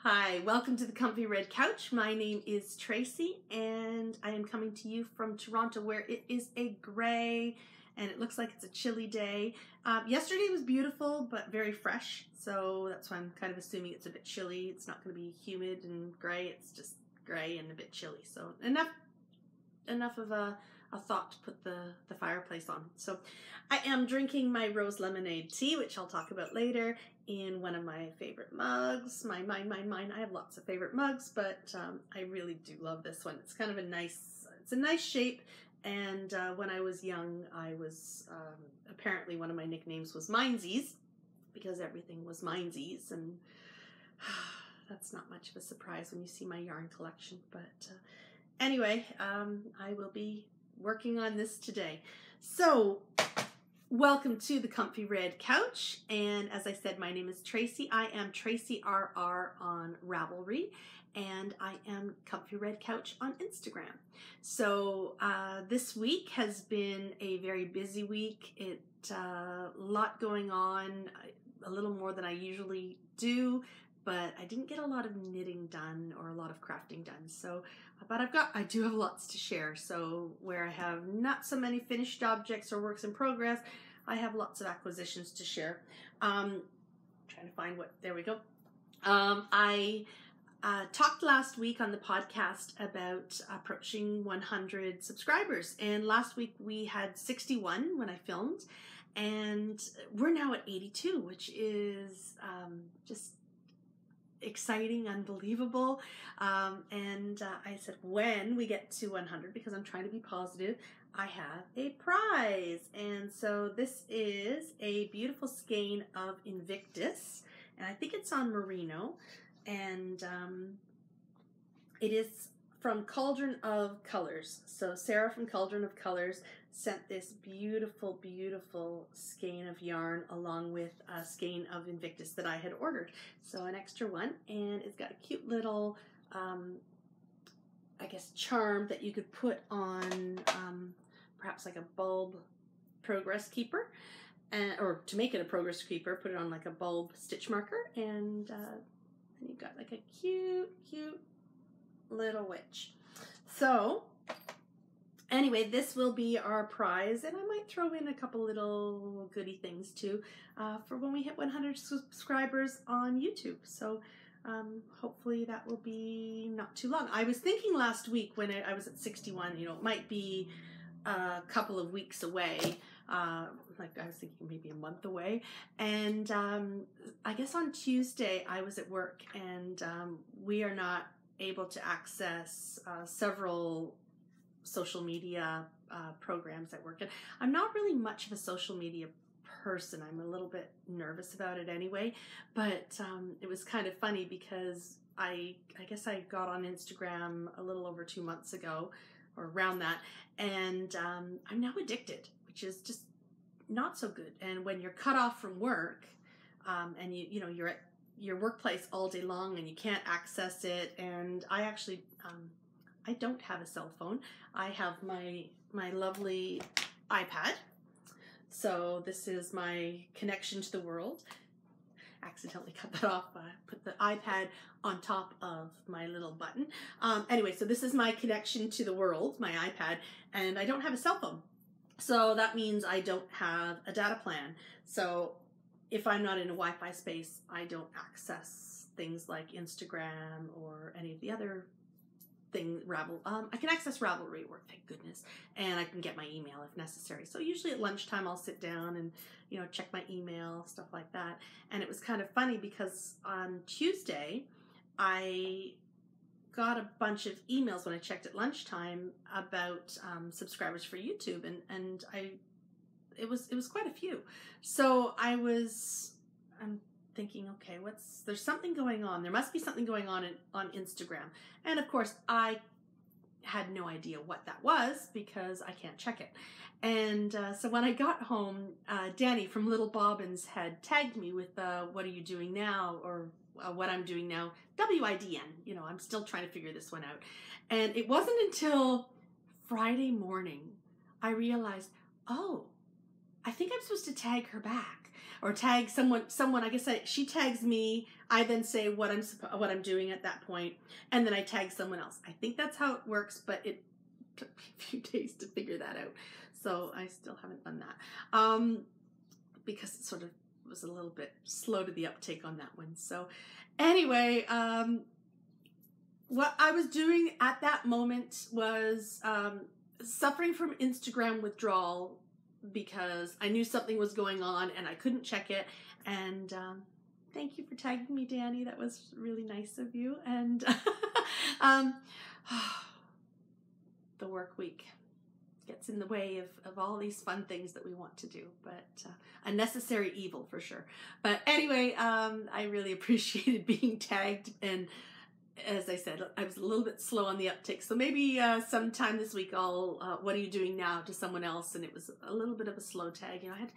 Hi, welcome to the Comfy Red Couch. My name is Tracy and I am coming to you from Toronto where it is a gray and it looks like it's a chilly day. Yesterday was beautiful but very fresh, so that's why I'm kind of assuming it's a bit chilly. It's not going to be humid and gray, it's just gray and a bit chilly. So enough of a thought to put the fireplace on. So I am drinking my rose lemonade tea, which I'll talk about later, in one of my favorite mugs. Mine. I have lots of favorite mugs, but I really do love this one. It's kind of a nice shape. And when I was young, I was, apparently one of my nicknames was Mindsies, because everything was Mindsies, and that's not much of a surprise when you see my yarn collection. But anyway, I will be working on this today. So welcome to the Comfy Red Couch, and as I said, my name is Tracy. I am Tracy RR on Ravelry, and I am Comfy Red Couch on Instagram. So this week has been a very busy week. A lot going on, a little more than I usually do, but I didn't get a lot of knitting done or a lot of crafting done. So, but I do have lots to share. So where I have not so many finished objects or works in progress, I have lots of acquisitions to share. Trying to find there we go. I talked last week on the podcast about approaching 100 subscribers, and last week we had 61 when I filmed, and we're now at 82, which is just exciting, unbelievable. And I said, when we get to 100, because I'm trying to be positive, I have a prize. And so this is a beautiful skein of Invictus, and I think it's on Merino, and it is from Cauldron of Colors. So Sarah from Cauldron of Colors sent this beautiful, beautiful skein of yarn along with a skein of Invictus that I had ordered. So an extra one, and it's got a cute little, I guess, charm that you could put on perhaps like a bulb progress keeper, or to make it a progress keeper, put it on like a bulb stitch marker, and you've got like a cute, cute little witch. So anyway, this will be our prize, and I might throw in a couple little goodie things too for when we hit 100 subscribers on YouTube. So hopefully that will be not too long. I was thinking last week when I was at 61, you know, it might be a couple of weeks away. Like I was thinking maybe a month away, and I guess on Tuesday I was at work, and we are not able to access several social media programs at work. And I'm not really much of a social media person. I'm a little bit nervous about it anyway, but it was kind of funny because I guess I got on Instagram a little over 2 months ago, or around that, and I'm now addicted, which is just not so good. And when you're cut off from work, and you know you're at your workplace all day long and you can't access it, and I actually I don't have a cell phone. I have my lovely iPad. So this is my connection to the world. Accidentally cut that off. I put the iPad on top of my little button. Anyway, so this is my connection to the world, my iPad, and I don't have a cell phone. So that means I don't have a data plan. So if I'm not in a Wi-Fi space, I don't access things like Instagram or any of the other things. I can access Ravelry at work, thank goodness, and I can get my email if necessary. So usually at lunchtime I'll sit down and, you know, check my email, stuff like that. And it was kind of funny because on Tuesday I got a bunch of emails when I checked at lunchtime about subscribers for YouTube, and it was quite a few. So I'm thinking, okay, there's something going on. There must be something going on on Instagram. And of course, I had no idea what that was because I can't check it. And so when I got home, Danny from Little Bobbins had tagged me with what are you doing now, or what I'm doing now, WIDN. You know, I'm still trying to figure this one out. And it wasn't until Friday morning I realized, oh, I think I'm supposed to tag her back. or tag someone, I guess she tags me, I then say what I'm doing at that point, and then I tag someone else. I think that's how it works, but it took me a few days to figure that out. So I still haven't done that. Because it sort of was a little bit slow to the uptake on that one. So anyway, what I was doing at that moment was suffering from Instagram withdrawal, because I knew something was going on and I couldn't check it. And thank you for tagging me, Danny. That was really nice of you. And the work week gets in the way of all these fun things that we want to do, but a necessary evil for sure. But anyway, I really appreciated being tagged, and as I said, I was a little bit slow on the uptick, so maybe sometime this week I'll what are you doing now to someone else, and it was a little bit of a slow tag, you know, I had to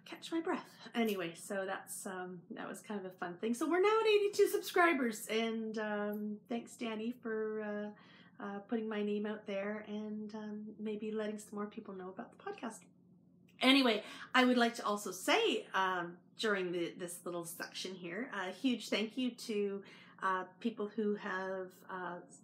catch my breath. Anyway, so that's that was kind of a fun thing. So we're now at 82 subscribers, and thanks Danny for putting my name out there, and maybe letting some more people know about the podcast. Anyway, I would like to also say during this little section here, a huge thank you to people who have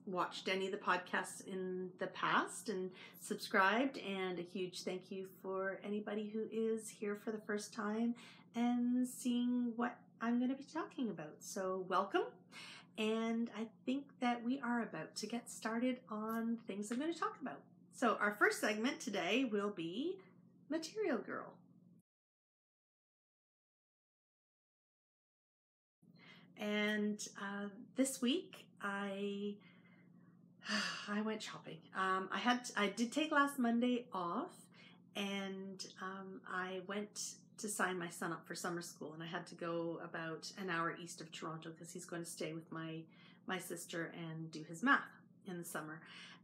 watched any of the podcasts in the past and subscribed, and a huge thank you for anybody who is here for the first time and seeing what I'm going to be talking about. So welcome. And I think that we are about to get started on things I'm going to talk about. So our first segment today will be Material Girl. And this week I went shopping. I did take last Monday off, and I went to sign my son up for summer school, and I had to go about an hour east of Toronto because he's going to stay with my sister and do his math in the summer,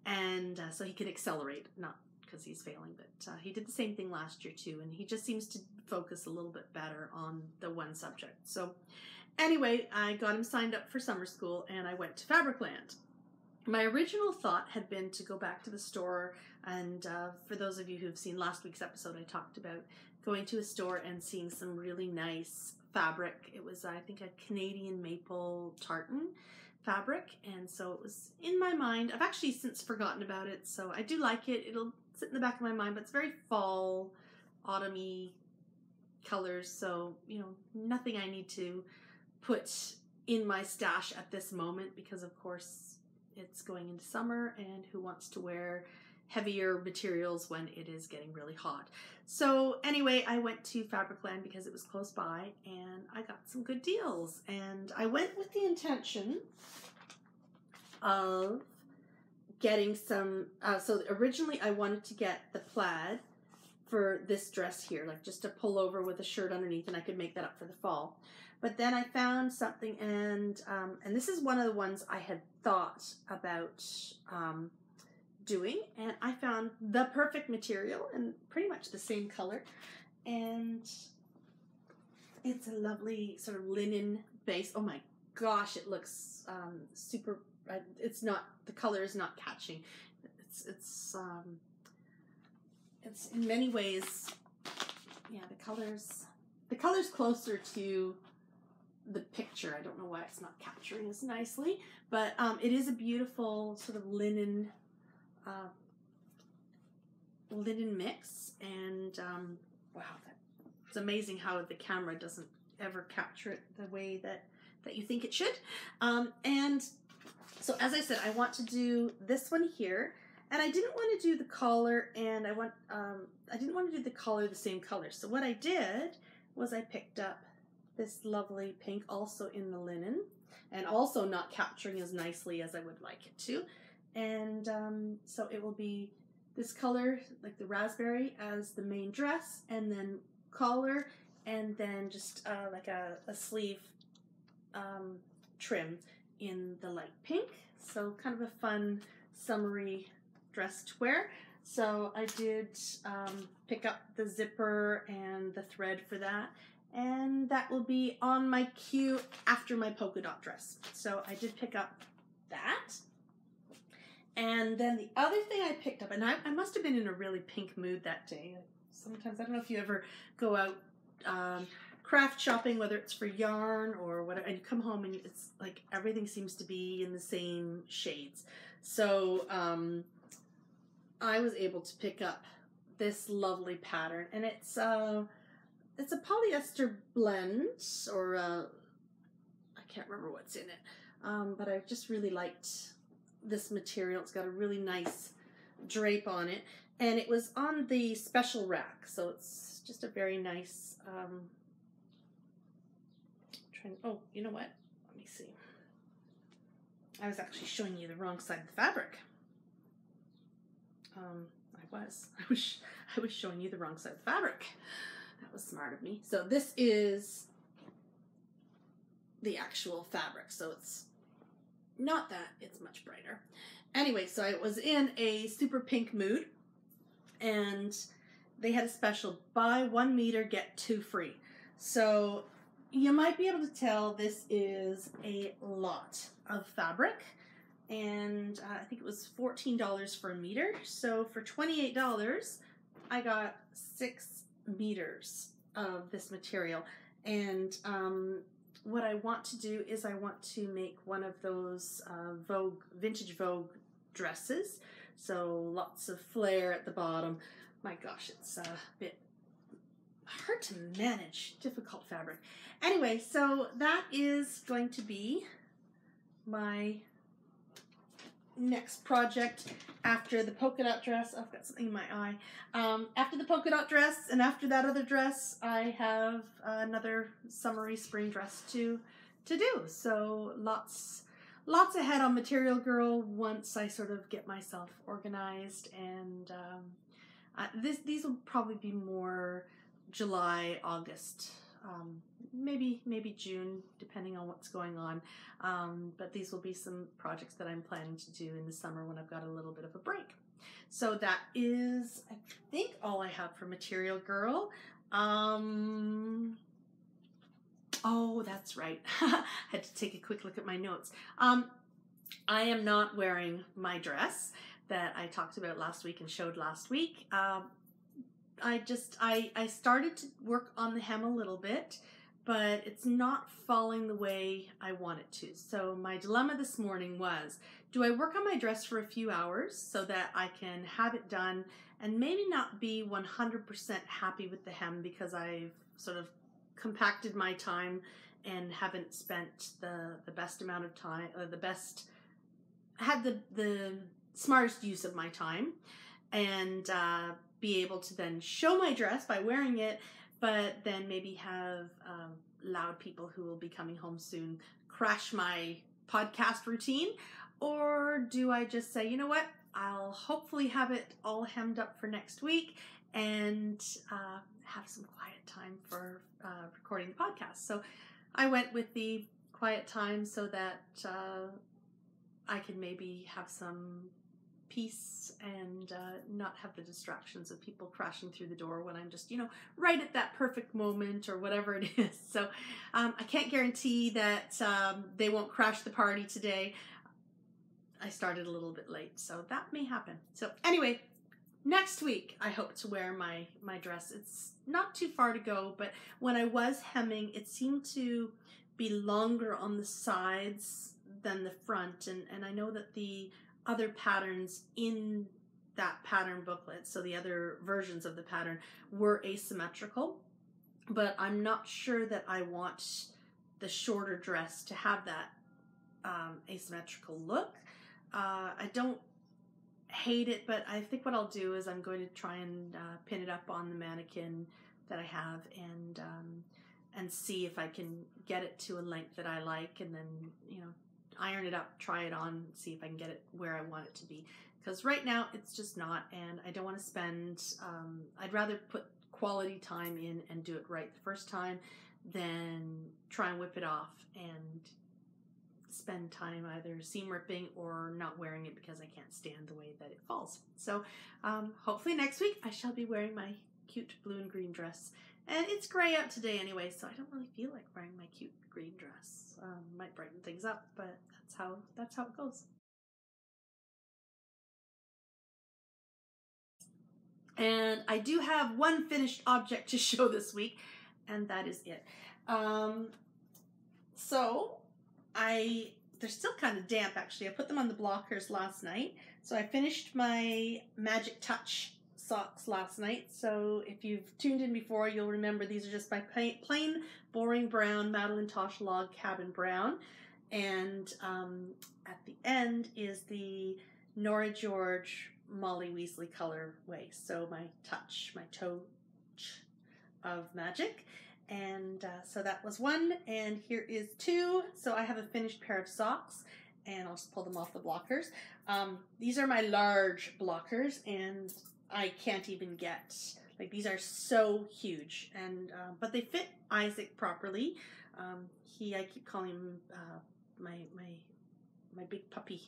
and so he could accelerate, not because he's failing, but he did the same thing last year too, and he just seems to focus a little bit better on the one subject. So anyway, I got him signed up for summer school, and I went to Fabricland. My original thought had been to go back to the store, and for those of you who've seen last week's episode, I talked about going to a store and seeing some really nice fabric. It was, I think, a Canadian maple tartan fabric, and so it was in my mind. I've actually since forgotten about it, so I do like it. It'll sit in the back of my mind, but it's very fall, autumny colors, so, you know, nothing I need to put in my stash at this moment, because of course it's going into summer, and who wants to wear heavier materials when it is getting really hot. So anyway, I went to Fabricland because it was close by, and I got some good deals, and I went with the intention of getting some, so originally I wanted to get the plaid for this dress here, like just a pullover with a shirt underneath, and I could make that up for the fall. But then I found something, and this is one of the ones I had thought about doing, and I found the perfect material and pretty much the same color, and it's a lovely sort of linen base. Oh my gosh, it looks super. It's not, the color is not catching. It's in many ways, yeah, the color's closer to the picture. I don't know why it's not capturing as nicely, but it is a beautiful sort of linen mix, and wow, it's amazing how the camera doesn't ever capture it the way that you think it should. And so, as I said, I want to do this one here, and I didn't want to do the collar, and I didn't want to do the collar the same color. So what I did was I picked up this lovely pink, also in the linen, and also not capturing as nicely as I would like it to. And so it will be this color, like the raspberry, as the main dress, and then collar, and then just like a sleeve trim in the light pink. So kind of a fun summery dress to wear. So I did pick up the zipper and the thread for that, and that will be on my queue after my polka dot dress. So I did pick up that. And then the other thing I picked up, and I must have been in a really pink mood that day. Sometimes, I don't know if you ever go out craft shopping, whether it's for yarn or whatever, and you come home and it's like everything seems to be in the same shades. So I was able to pick up this lovely pattern, and it's a polyester blend, or I can't remember what's in it, but I just really liked this material. It's got a really nice drape on it, and it was on the special rack, so it's just a very nice oh, you know what, let me see, I was actually showing you the wrong side of the fabric. I was showing you the wrong side of the fabric. That was smart of me. So this is the actual fabric, so it's not that, it's much brighter. Anyway, so I was in a super pink mood, and they had a special buy 1 meter get 2 free. So you might be able to tell this is a lot of fabric, and I think it was $14 for a meter. So for $28, I got 6 meters of this material. And what I want to do is I want to make one of those vintage Vogue dresses. So lots of flare at the bottom. My gosh, it's a bit hard to manage, difficult fabric. Anyway, so that is going to be my next project after the polka dot dress. I've got something in my eye. After the polka dot dress and after that other dress, I have another summery spring dress to do. So lots ahead on Material Girl once I sort of get myself organized, and these will probably be more July, August, maybe June, depending on what's going on. But these will be some projects that I'm planning to do in the summer when I've got a little bit of a break. So that is, I think, all I have for Material Girl. Oh, that's right. I had to take a quick look at my notes. I am not wearing my dress that I talked about last week and showed last week. I started to work on the hem a little bit, but it's not falling the way I want it to. So my dilemma this morning was, do I work on my dress for a few hours so that I can have it done and maybe not be 100% happy with the hem because I've sort of compacted my time and haven't spent the best amount of time, or had the smartest use of my time, and be able to then show my dress by wearing it, but then maybe have loud people who will be coming home soon crash my podcast routine? Or do I just say, you know what, I'll hopefully have it all hemmed up for next week and have some quiet time for recording the podcast? So I went with the quiet time so that I can maybe have some peace and not have the distractions of people crashing through the door when I'm just, right at that perfect moment or whatever it is. So I can't guarantee that they won't crash the party today. I started a little bit late, so that may happen. So anyway, next week I hope to wear my dress. It's not too far to go, but when I was hemming, it seemed to be longer on the sides than the front, and I know that the other patterns in that pattern booklet, so the other versions of the pattern, were asymmetrical, but I'm not sure that I want the shorter dress to have that asymmetrical look. I don't hate it, but I think what I'll do is I'm going to try and pin it up on the mannequin that I have, and see if I can get it to a length that I like, and then iron it up, try it on, see if I can get it where I want it to be. Because right now it's just not, and I don't want to spend, I'd rather put quality time in and do it right the first time than try and whip it off and spend time either seam ripping or not wearing it because I can't stand the way that it falls. So hopefully next week I shall be wearing my cute blue and green dress. And it's gray out today anyway, so I don't really feel like wearing my cute green dress. Might brighten things up, but that's how it goes. And I do have one finished object to show this week, and that is it. So they're still kind of damp actually. I put them on the blockers last night. So I finished my Magic Touch socks last night. So if you've tuned in before, you'll remember these are just my plain boring brown Madeline Tosh log cabin brown. And at the end is the Nora George Molly Weasley colorway. So my touch of magic. And so that was one, and here is two. So I have a finished pair of socks, and I'll just pull them off the blockers. These are my large blockers, and I can't even get, like, these are so huge, and but they fit Isaac properly. I keep calling him my big puppy,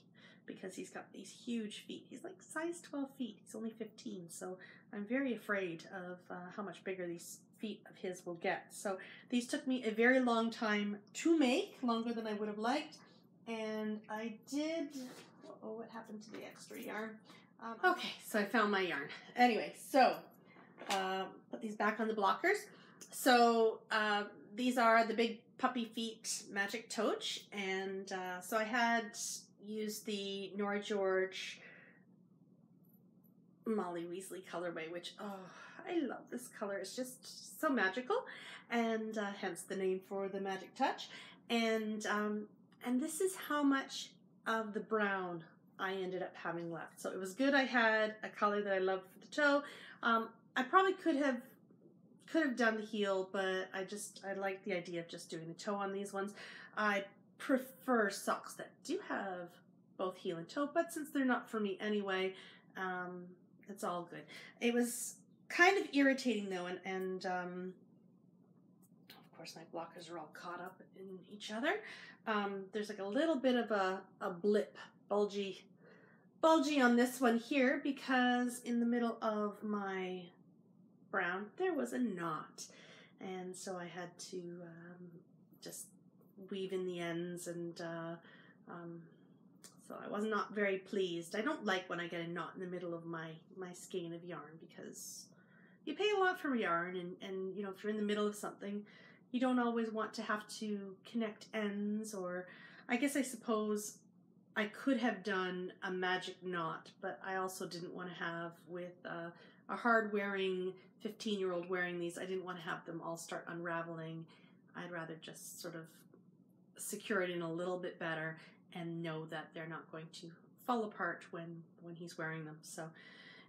because he's got these huge feet. He's like size 12 feet. He's only 15, so I'm very afraid of how much bigger these feet of his will get. So these took me a very long time to make, longer than I would have liked, and I did, what happened to the extra yarn? Okay, so I found my yarn. Anyway, so put these back on the blockers. So these are the big puppy feet Magic Touch, and so I had used the Nora George Molly Weasley colorway, which, oh, I love this color. It's just so magical, and hence the name for the Magic Touch. And this is how much of the brown I ended up having left. So it was good I had a color that I loved for the toe. I probably could have done the heel, but I like the idea of just doing the toe on these ones. I prefer socks that do have both heel and toe, but since they're not for me anyway, it's all good. It was kind of irritating though, and of course my blockers are all caught up in each other. There's like a little bit of a blip, bulgy on this one here, because in the middle of my brown there was a knot, and so I had to just weave in the ends, and so I was not very pleased. I don't like when I get a knot in the middle of my skein of yarn, because you pay a lot for yarn, and you know, if you're in the middle of something, you don't always want to have to connect ends. Or I suppose I could have done a magic knot, but I also didn't want to have, with a hard wearing 15-year-old wearing these, I didn't want to have them all start unraveling. I'd rather just sort of secure it in a little bit better and know that they're not going to fall apart when he's wearing them. So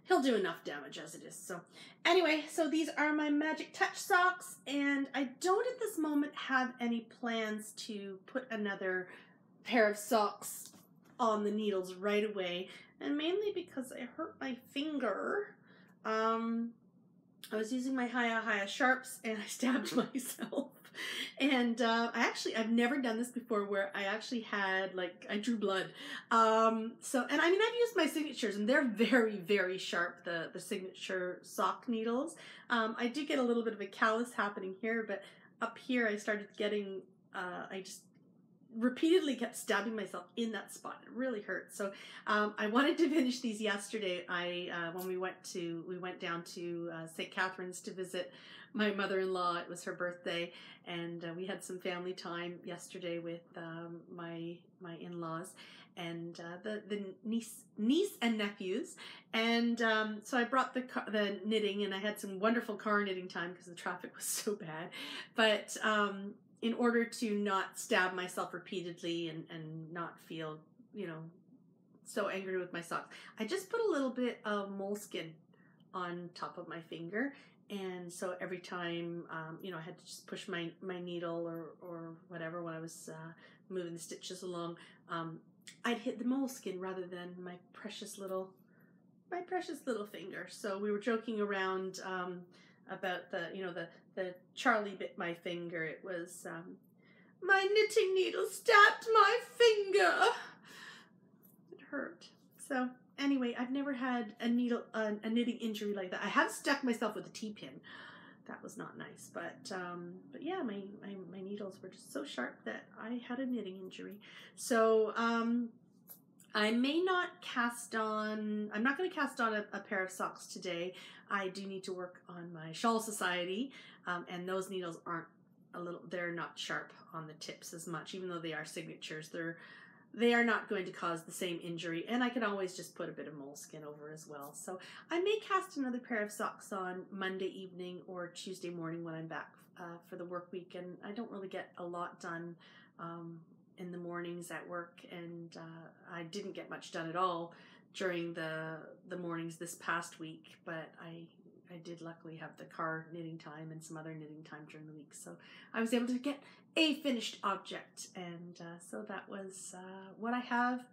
he'll do enough damage as it is. So anyway, so these are my Magic Touch socks, and I don't at this moment have any plans to put another pair of socks on the needles right away, and mainly because I hurt my finger. I was using my Hiya Sharps, and I stabbed myself. And I've never done this before, where I actually had, like, I drew blood. So, and I mean, I've used my signatures, and they're very, very sharp, the signature sock needles. I do get a little bit of a callus happening here, but up here I started getting, I just repeatedly kept stabbing myself in that spot. It really hurt. So I wanted to finish these yesterday. When we went down to St. Catharines to visit my mother-in-law. It was her birthday, and we had some family time yesterday with my in-laws and the niece and nephews. And so I brought the knitting, and I had some wonderful car knitting time because the traffic was so bad. But in order to not stab myself repeatedly and not feel, you know, so angry with my socks, I just put a little bit of moleskin on top of my finger. And so every time, you know, I had to just push my needle or whatever when I was moving the stitches along, I'd hit the moleskin rather than my precious little finger. So we were joking around about the Charlie bit my finger. It was my knitting needle stabbed my finger. It hurt. So anyway, I've never had a knitting injury like that. I have stuck myself with a T-pin. That was not nice, but yeah, my needles were just so sharp that I had a knitting injury. So I may not cast on, I'm not going to cast on a pair of socks today. I do need to work on my Shawl Society. and those needles aren't they're not sharp on the tips as much, even though they are signatures. They are not going to cause the same injury, and I can always just put a bit of moleskin over as well. So I may cast another pair of socks on Monday evening or Tuesday morning when I'm back for the work week, and I don't really get a lot done in the mornings at work, and I didn't get much done at all during the mornings this past week, but I did luckily have the car knitting time and some other knitting time during the week, so I was able to get a finished object, and so that was what I have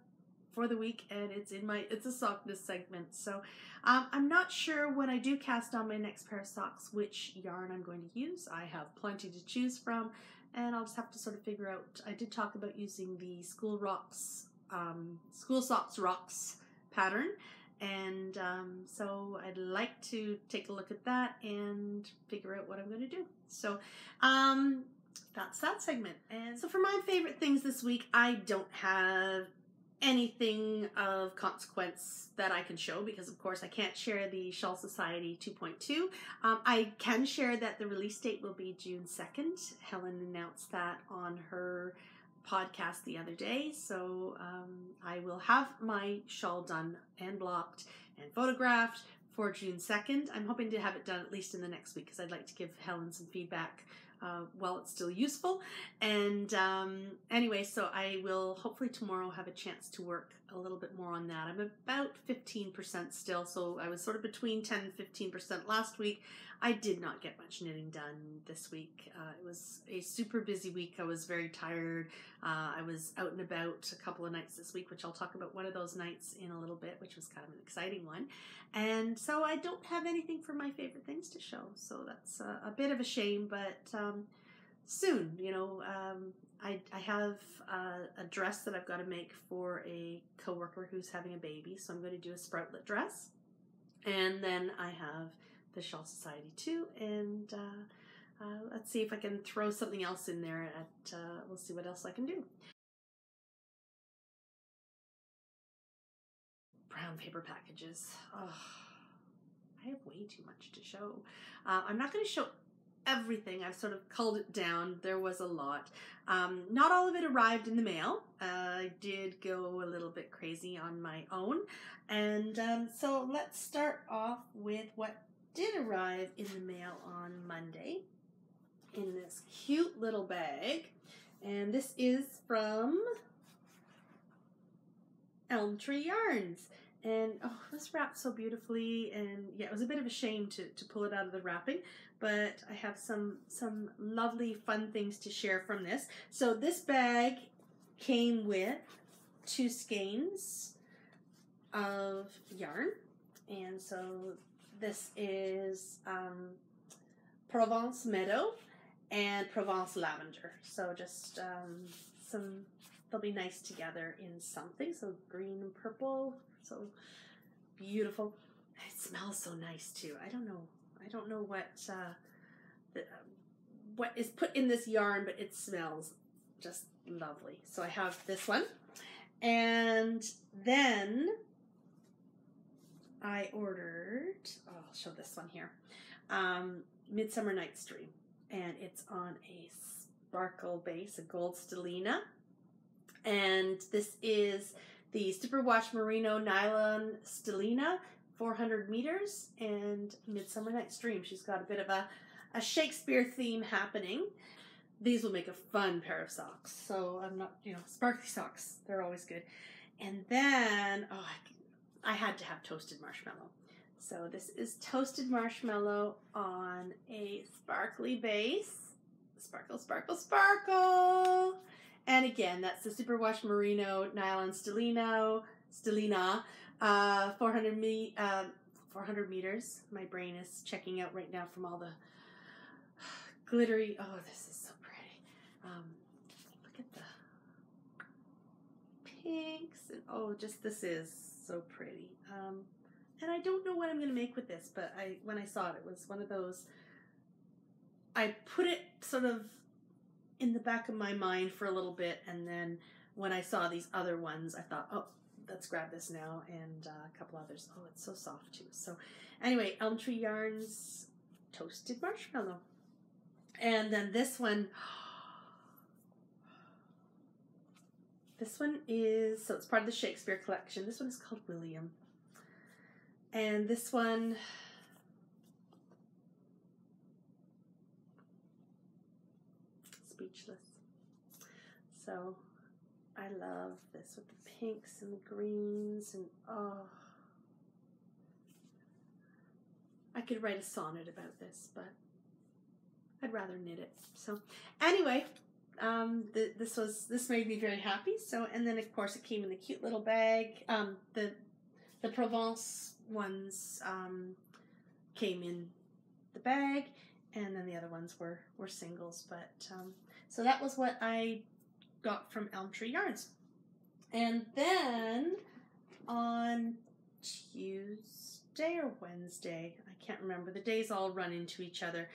for the week, and it's a sockness segment. So I'm not sure when I do cast on my next pair of socks which yarn I'm going to use. I have plenty to choose from, and I'll just have to sort of figure out. I did talk about using the School Socks Rocks pattern, and so I'd like to take a look at that and figure out what I'm going to do. So that's that segment. And so for my favorite things this week, I don't have anything of consequence that I can show, because of course I can't share the Shawl Society 2.2. I can share that the release date will be June 2nd. Helen announced that on her podcast the other day, so I will have my shawl done and blocked and photographed for June 2nd. I'm hoping to have it done at least in the next week, because I'd like to give Helen some feedback while it's still useful. And anyway, so I will hopefully tomorrow have a chance to work a little bit more on that. I'm about 15% still, so I was sort of between 10 and 15% last week. I did not get much knitting done this week. It was a super busy week. I was very tired. I was out and about a couple of nights this week, which I'll talk about one of those nights in a little bit, which was kind of an exciting one. And so I don't have anything for my favorite things to show. So that's a bit of a shame, but soon, you know, I have a dress that I've got to make for a coworker who's having a baby. So I'm going to do a sproutlet dress. And then I have the Shawl Society too, and let's see if I can throw something else in there. We'll see what else I can do. Brown paper packages. Oh, I have way too much to show. I'm not going to show everything. I've sort of culled it down. There was a lot. Not all of it arrived in the mail. I did go a little bit crazy on my own, and so let's start off with what did arrive in the mail on Monday in this cute little bag, and this is from Elmtree Yarns, and oh, it was wrapped so beautifully, and yeah, it was a bit of a shame to pull it out of the wrapping, but I have some lovely fun things to share from this. So this bag came with 2 skeins of yarn, and so this is Provence Meadow and Provence Lavender. So just they'll be nice together in something. So green and purple, so beautiful. It smells so nice too. I don't know what is put in this yarn, but it smells just lovely. So I have this one, and then I ordered, I'll show this one here, Midsummer Night's Dream, and it's on a sparkle base, a gold stellina, and this is the Superwash Merino Nylon Stellina, 400 meters, and Midsummer Night's Dream. She's got a bit of a Shakespeare theme happening. These will make a fun pair of socks. So I'm not, sparkly socks, they're always good. And then, I had to have toasted marshmallow. So this is toasted marshmallow on a sparkly base. Sparkle, sparkle, sparkle. And again, that's the Superwash Merino Nylon Stellina, 400 meters. My brain is checking out right now from all the glittery. Oh, this is so pretty. Look at the pinks. And just this is so pretty. And I don't know what I'm going to make with this, but when I saw it, it was one of those, I put it sort of in the back of my mind for a little bit, and then when I saw these other ones, I thought, oh, let's grab this now, and a couple others. Oh, it's so soft too. So anyway, Elmtree Yarns toasted marshmallow. And then this one is, so it's part of the Shakespeare collection. This one is called William. And this one, speechless. So I love this with the pinks and the greens, and oh, I could write a sonnet about this, but I'd rather knit it. So anyway, this made me very happy. So, and then of course it came in a cute little bag. The Provence ones came in the bag, and then the other ones were singles. But so that was what I got from Elmtree Yarns. And then on Tuesday or Wednesday, I can't remember, the days all run into each other.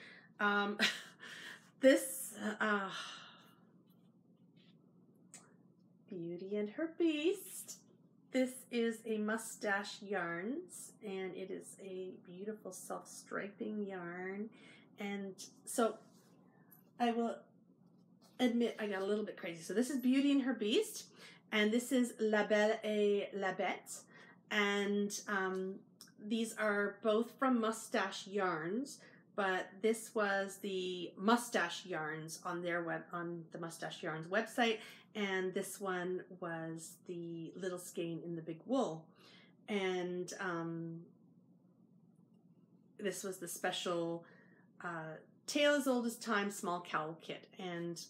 This Beauty and Her Beast. This is a Mustache Yarns, and it is a beautiful self-striping yarn. And so I will admit I got a little bit crazy. So this is Beauty and Her Beast, and this is La Belle et la Bête, and these are both from Mustache Yarns, but this was the Mustache Yarns on the Mustache Yarns website, and this one was the Little Skein in the Big Wool, and this was the special Tale as Old as Time small cowl kit, and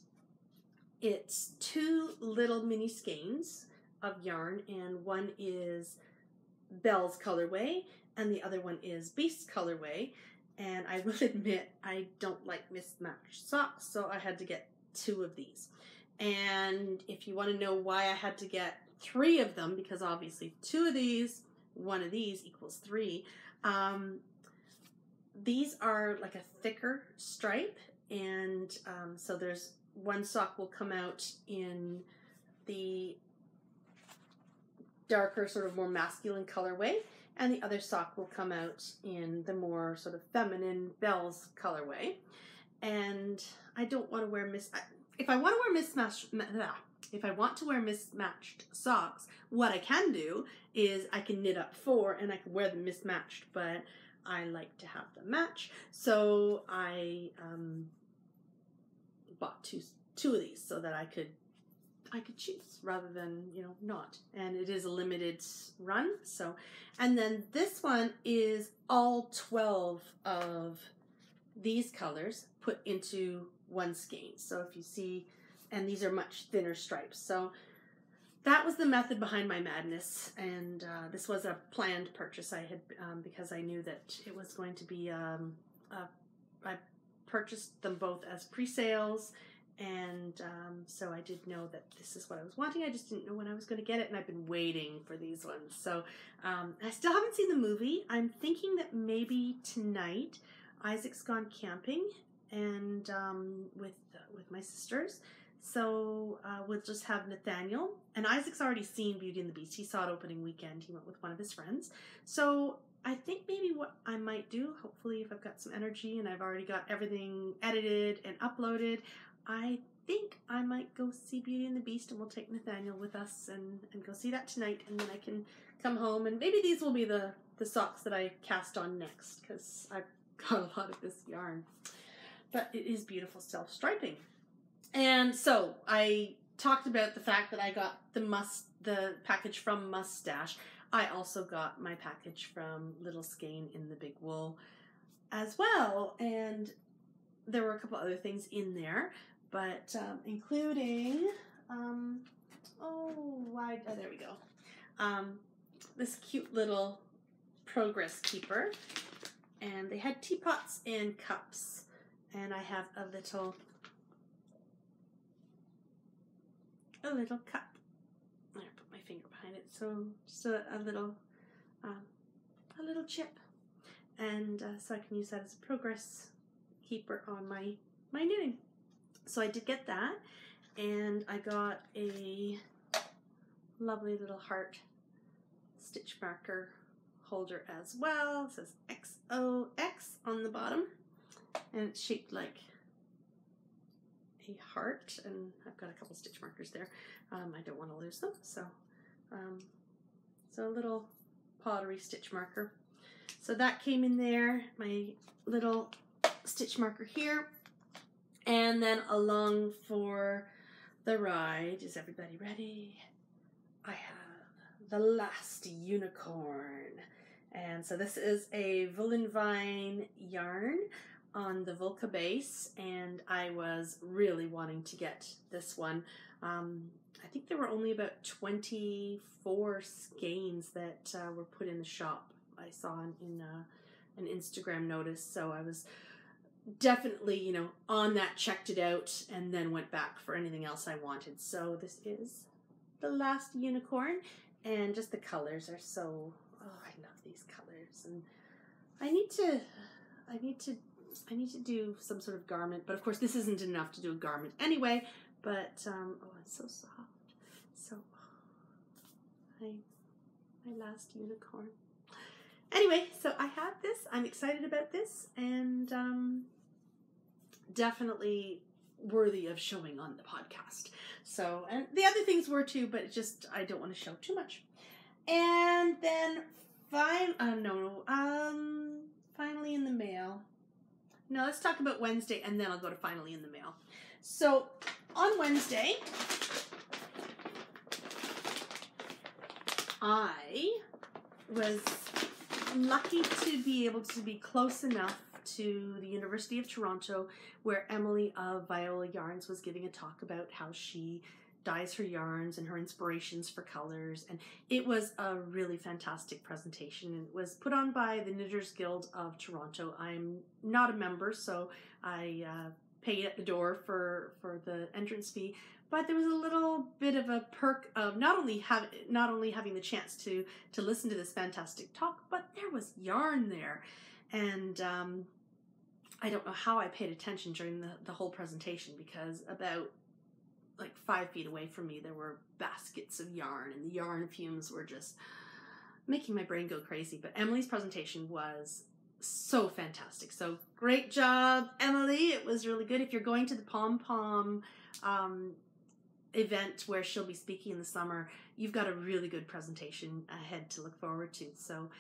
it's 2 little mini skeins of yarn, and one is Belle's colorway and the other one is Beast's colorway. And I will admit I don't like mismatched socks, so I had to get 2 of these. And if you want to know why I had to get 3 of them, because obviously 2 of these, 1 of these equals 3. These are like a thicker stripe, and so there's one sock will come out in the darker, sort of more masculine colorway, and the other sock will come out in the more sort of feminine Belle's colorway. And I don't want to wear if I want to wear mismatched socks, what I can do is I can knit up 4 and I can wear them mismatched, but I like to have them match. So I bought two of these so that I could choose rather than, you know, not. And it is a limited run. So, and then this one is all 12 of these colors put into one skein. So if you see, and these are much thinner stripes. So that was the method behind my madness. And this was a planned purchase I had, because I knew that it was going to be, I purchased them both as pre-sales. And so I did know that this is what I was wanting. I just didn't know when I was going to get it, and I've been waiting for these ones. So I still haven't seen the movie. I'm thinking that maybe tonight Isaac's gone camping and with my sisters. So we'll just have Nathaniel. And Isaac's already seen Beauty and the Beast. He saw it opening weekend. He went with one of his friends. So I think maybe what I might do, hopefully if I've got some energy and I've already got everything edited and uploaded, I think I might go see Beauty and the Beast, and we'll take Nathaniel with us and go see that tonight, and then I can come home, and maybe these will be the socks that I cast on next, because I've got a lot of this yarn. But it is beautiful self-striping. And so I talked about the fact that I got the package from Mustache. I also got my package from Little Skein in the Big Wool as well, and there were a couple other things in there, but including, there we go, this cute little progress keeper, and they had teapots and cups, and I have a little cup. I put my finger behind it, so just a little chip, and so I can use that as a progress keeper on my knitting. So I did get that, and I got a lovely little heart stitch marker holder as well. It says XOX on the bottom, and it's shaped like a heart, and I've got a couple stitch markers there. I don't want to lose them, so so a little pottery stitch marker. So that came in there, my little stitch marker here. And then along for the ride, is everybody ready? I have the last unicorn. And so this is a Viola yarn on the Volca base, and I was really wanting to get this one. I think there were only about 24 skeins that were put in the shop. I saw in an Instagram notice, so I was definitely, you know, on that, checked it out, and then went back for anything else I wanted. So this is the last unicorn, and just the colors are so, oh, I love these colors, and I need to do some sort of garment, but of course this isn't enough to do a garment anyway. But oh, it's so soft. So my last unicorn. Anyway, so I have this. I'm excited about this, and definitely worthy of showing on the podcast. So, and the other things were too, but just I don't want to show too much. And then finally in the mail. No, let's talk about Wednesday, and then I'll go to finally in the mail. So on Wednesday, I was lucky to be able to be close enough to the University of Toronto, where Emily of Viola Yarns was giving a talk about how she dyes her yarns and her inspirations for colors, and it was a really fantastic presentation. It was put on by the Knitters Guild of Toronto. I'm not a member, so I paid at the door for the entrance fee, but there was a little bit of a perk of not only having the chance to listen to this fantastic talk, but there was yarn there. And I don't know how I paid attention during the whole presentation, because about like 5 feet away from me there were baskets of yarn, and the yarn fumes were just making my brain go crazy. But Emily's presentation was so fantastic. So great job, Emily. It was really good. If you're going to the Pom Pom event where she'll be speaking in the summer, you've got a really good presentation ahead to look forward to. So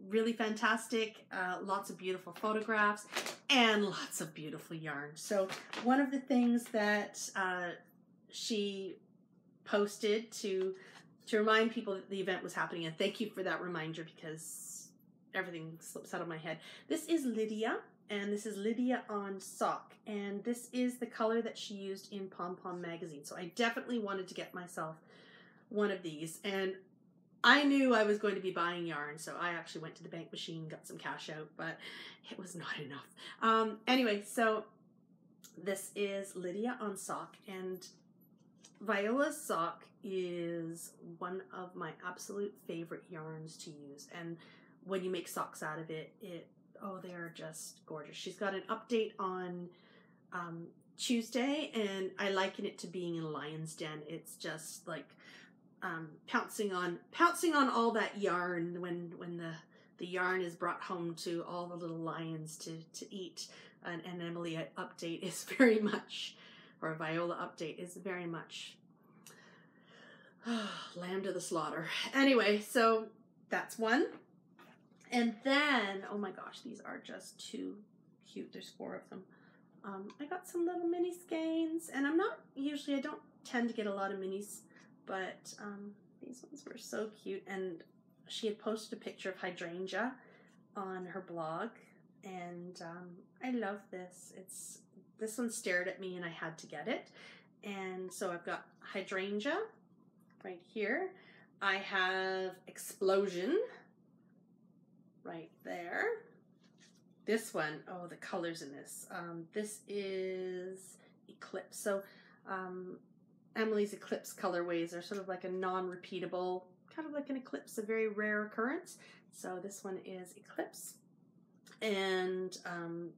really fantastic, lots of beautiful photographs and lots of beautiful yarn. So one of the things that she posted to remind people that the event was happening, and thank you for that reminder because everything slips out of my head. This is Lydia, and this is Lydia On Sock, and this is the color that she used in Pom Pom magazine. So I definitely wanted to get myself one of these, and I knew I was going to be buying yarn, so I actually went to the bank machine, got some cash out, but it was not enough. Anyway, so this is Lydia On Sock, and Viola Sock is one of my absolute favorite yarns to use, and when you make socks out of it, oh, they are just gorgeous. She's got an update on Tuesday, and I liken it to being in a lion's den. It's just like pouncing on all that yarn when the yarn is brought home to all the little lions to eat. And Emily update is very much, or Viola update is very much lamb to the slaughter. Anyway, so that's one. And then, oh my gosh, these are just too cute. There's 4 of them. I got some little mini skeins, and I don't tend to get a lot of minis, but these ones were so cute. And she had posted a picture of hydrangea on her blog, and I love this. This one stared at me, and I had to get it. And so I've got hydrangea right here. I have explosion right there. This one, oh, the colors in this. This is Eclipse. So Emily's Eclipse colorways are sort of like a non-repeatable, kind of like an eclipse, a very rare occurrence. So this one is Eclipse. And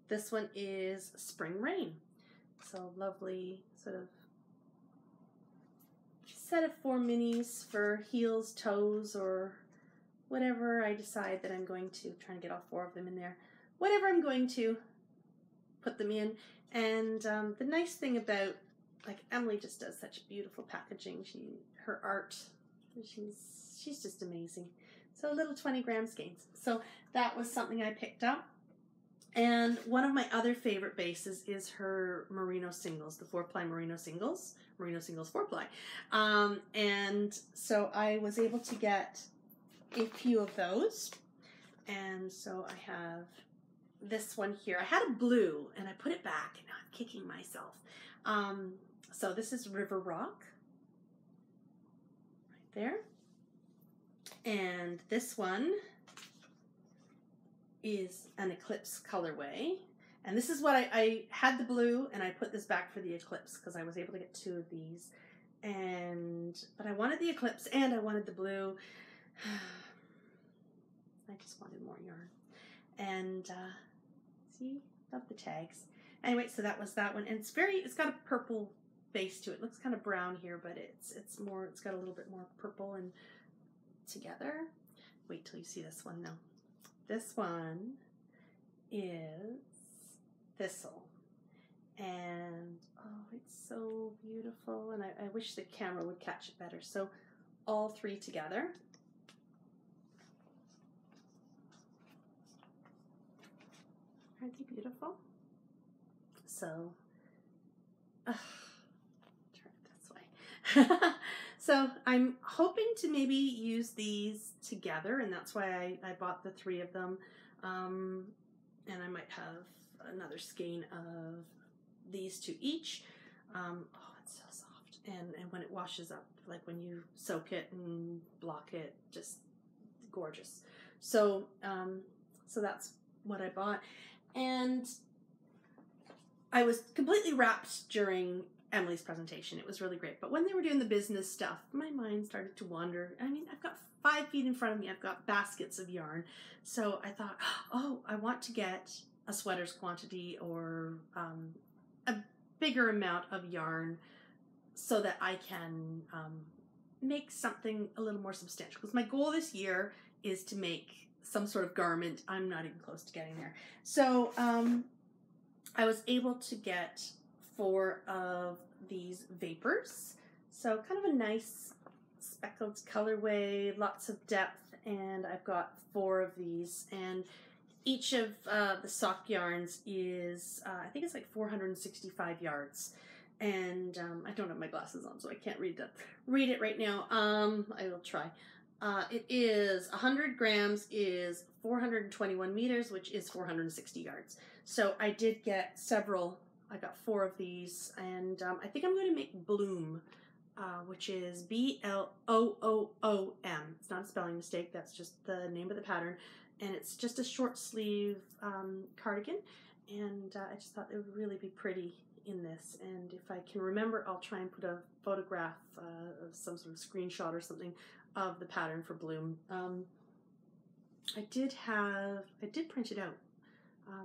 this one is Spring Rain. So lovely sort of set of 4 minis for heels, toes, or whatever I decide that I'm going to. Trying to get all 4 of them in there. Whatever I'm going to put them in. And the nice thing about, like, Emily just does such beautiful packaging. Her art, she's just amazing. So little 20-gram skeins. So that was something I picked up. And one of my other favorite bases is her Merino Singles, the 4-ply Merino Singles 4-ply. And so I was able to get a few of those. And so I have this one here. I had a blue and I put it back and now I'm kicking myself. So this is River Rock, right there. And this one is an Eclipse colorway. And this is what I had the blue and I put this back for the Eclipse because I was able to get 2 of these. But I wanted the Eclipse and I wanted the blue. I just wanted more yarn. And see, love the tags. Anyway, so that was that one. And it's got a purple base to it. It looks kind of brown here, but it's got a little bit more purple and together. Wait till you see this one now. This one is Thistle. And oh, it's so beautiful. And I wish the camera would catch it better. So all 3 together. Aren't they beautiful? So, turn it this way. So I'm hoping to maybe use these together, and that's why I bought the 3 of them. And I might have another skein of these 2 each. Oh, it's so soft. And when it washes up, like when you soak it and block it, just gorgeous. So, so that's what I bought. And I was completely wrapped during Emily's presentation. It was really great. But when they were doing the business stuff, my mind started to wander. I mean, I've got 5 feet in front of me. I've got baskets of yarn. So I thought, oh, I want to get a sweater's quantity or a bigger amount of yarn so that I can make something a little more substantial. Because my goal this year is to make some sort of garment. I'm not even close to getting there. So I was able to get 4 of these vapors. So kind of a nice speckled colorway, lots of depth, and I've got 4 of these. And each of the sock yarns is, I think it's like 465 yards. And I don't have my glasses on, so I can't read it right now. I will try. It is 100 grams is 421 meters, which is 460 yards. So I did get several. I got 4 of these, and I think I'm going to make Bloom, which is B-L-O-O-O-M. It's not a spelling mistake. That's just the name of the pattern, and it's just a short sleeve cardigan, and I just thought it would really be pretty in this. And if I can remember, I'll try and put a photograph of some sort of screenshot or something of the pattern for Bloom. I did print it out,